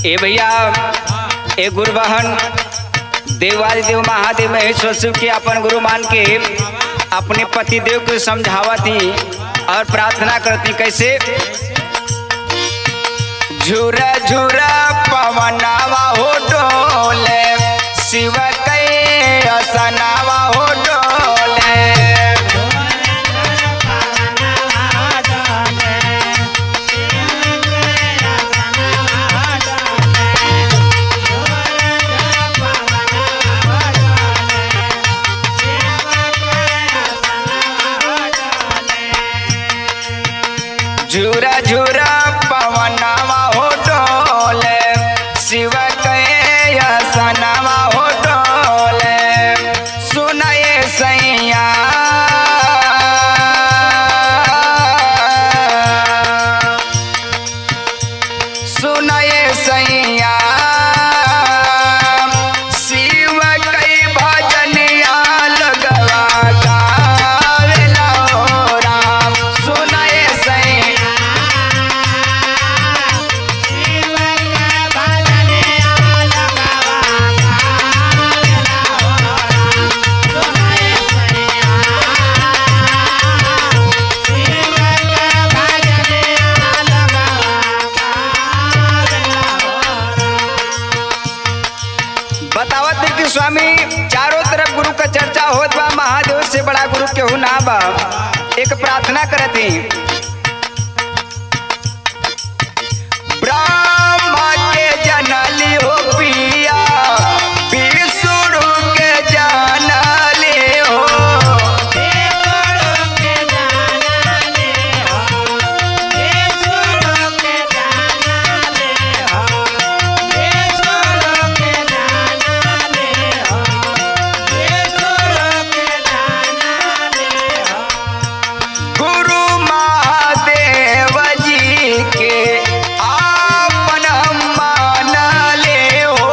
ए भैया ए गुरु बहन देवादिदेव महादेव महेश्वर शिव के अपन गुरु मान के अपने पति देव को समझावती और प्रार्थना करती। कैसे? झुरा झुरा पवनावा हो डोले, शिव के असनावा हो डोले। झुरा झुरा पवनावा हो डोले, शिव के असनावा हो डोले। सुनाए सैया सुनाए सैया शिव के भजनिया लगवा गावेला हो राम। सुनाए सैया बतावत है कि स्वामी चारों तरफ गुरु का चर्चा होत बा, महादेव से बड़ा गुरु केहू ना बा। एक प्रार्थना करती। ब्रह्मा के जनली हो पिया, विष्णु के जनली हो। गुरु महादेव जी के आपन हम मानले हो।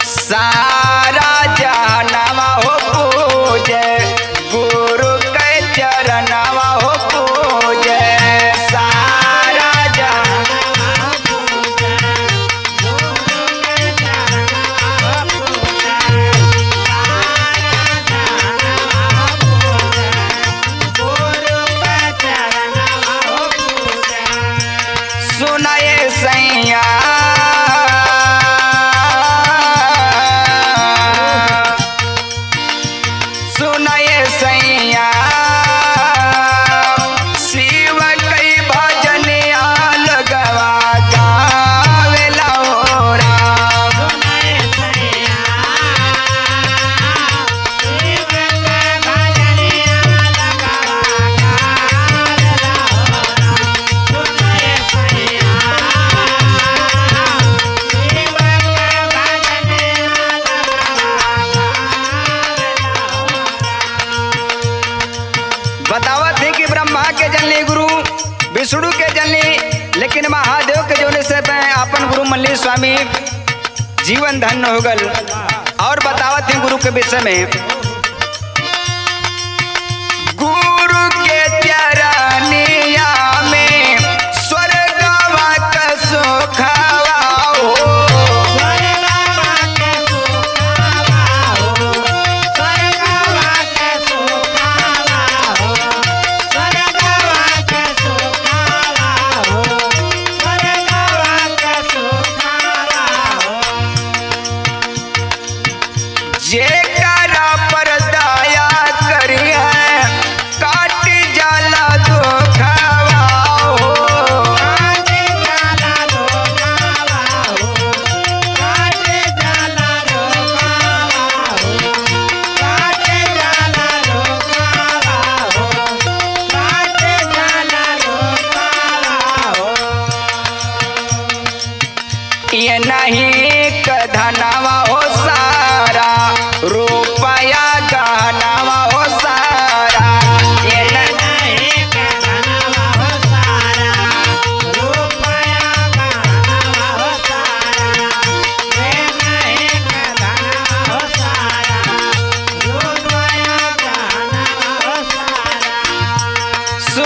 सारा जहनवा हो पूजे, गुरु के चरणवा हो पूजे। सारा जहनवा पूजे, गुरु के चरणवा पूजे। सारा जहनवा पूजे, गुरु के चरणवा पूजे। सुनाए सैया सुनाए सैया शिव के भजनिया लगवा गावेला हो राम। सुनाए सैया शिव के भजनिया लगवा गावेला हो राम। सुनाए सैया शिव के भजनिया बतावत है कि ब्रह्मा के जनली गुरु, विष्णु के जनली, लेकिन महादेव के जोने से अपन गुरु मल्ली स्वामी जीवन धन्य हो गल। और बतावत है गुरु के विषय में। गुरु के चरनिया में स्वर्गवा का सुखवा हो। जेकरा पर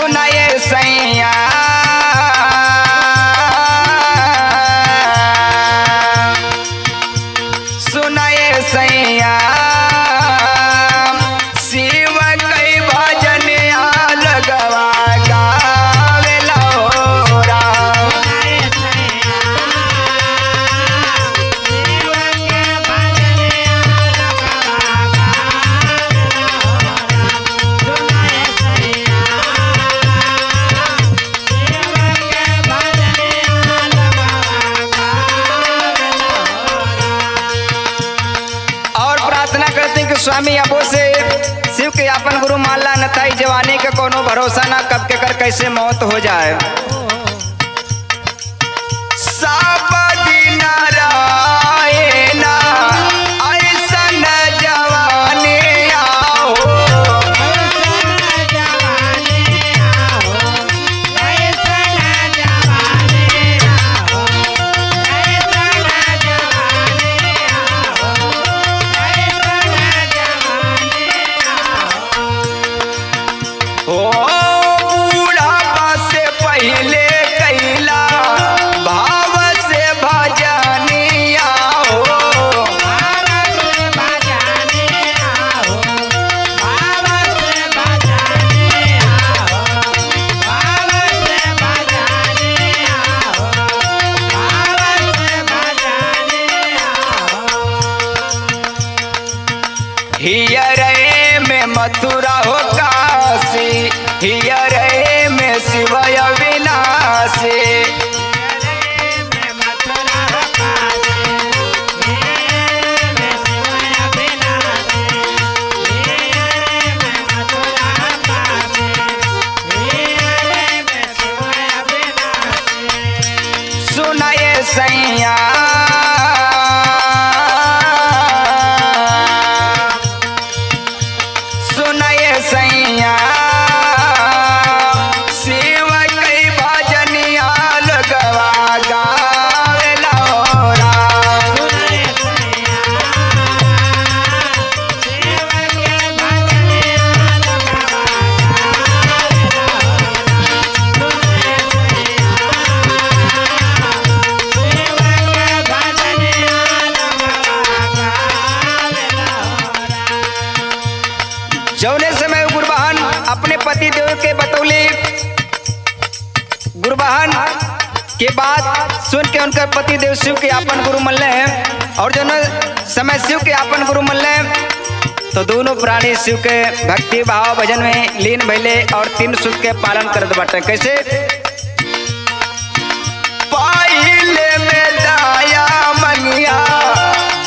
सुनाए सैया सुनाए सैया शिव कई भजन लगवा गावेला हो राम। स्वामी अबो से शिव के अपन गुरु मानला नताई जवानी के कोनो भरोसा ना कब के कर कैसे मौत हो जाए। सब दिन रहे ना ऐसन जवानी आओ हियरे में मथुरा हो काशी हियरे में शिव अविनाशी। सुनाए सैया सैया शिव कई भजनिया लगवा गावेला हो राम। जौने समय गुरुबहन अपने पति देव के बतौली गुरुबहन के बात सुन के उनका पति देव शिव के अपन गुरु मल्ले हैं और जो समय शिव के अपन गुरु मल्ले तो दोनों प्राणी शिव के भक्ति भाव भजन में लीन भइले और 3 सुख के पालन करत बाटे। कैसे पहिले में दाया मनिया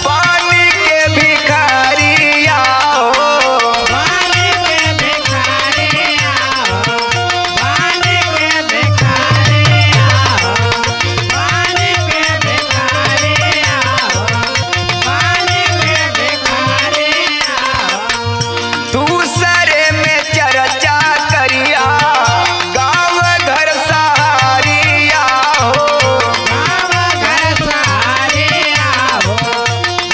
पानी के भिखारिया दूसरे में चर्चा करिया गाँव घर सहारिया हो गाँव घर सहारिया हो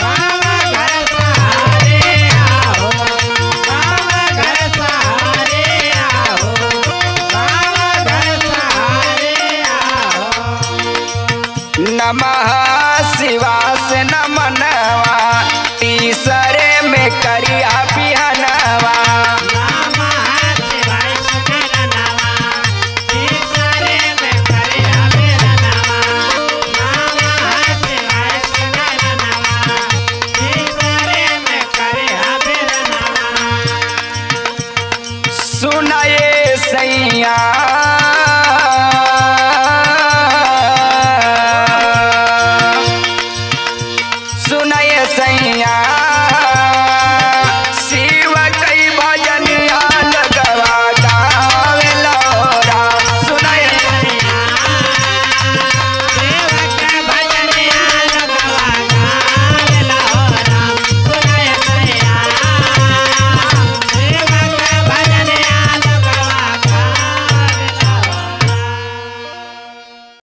गाँव घर सहारिया हो गाँव घर सहारिया हो गाँव घर सहारिया हो। नमः शिवास नमनवा तीसरे में करिया बिहनवा सुनाए सैया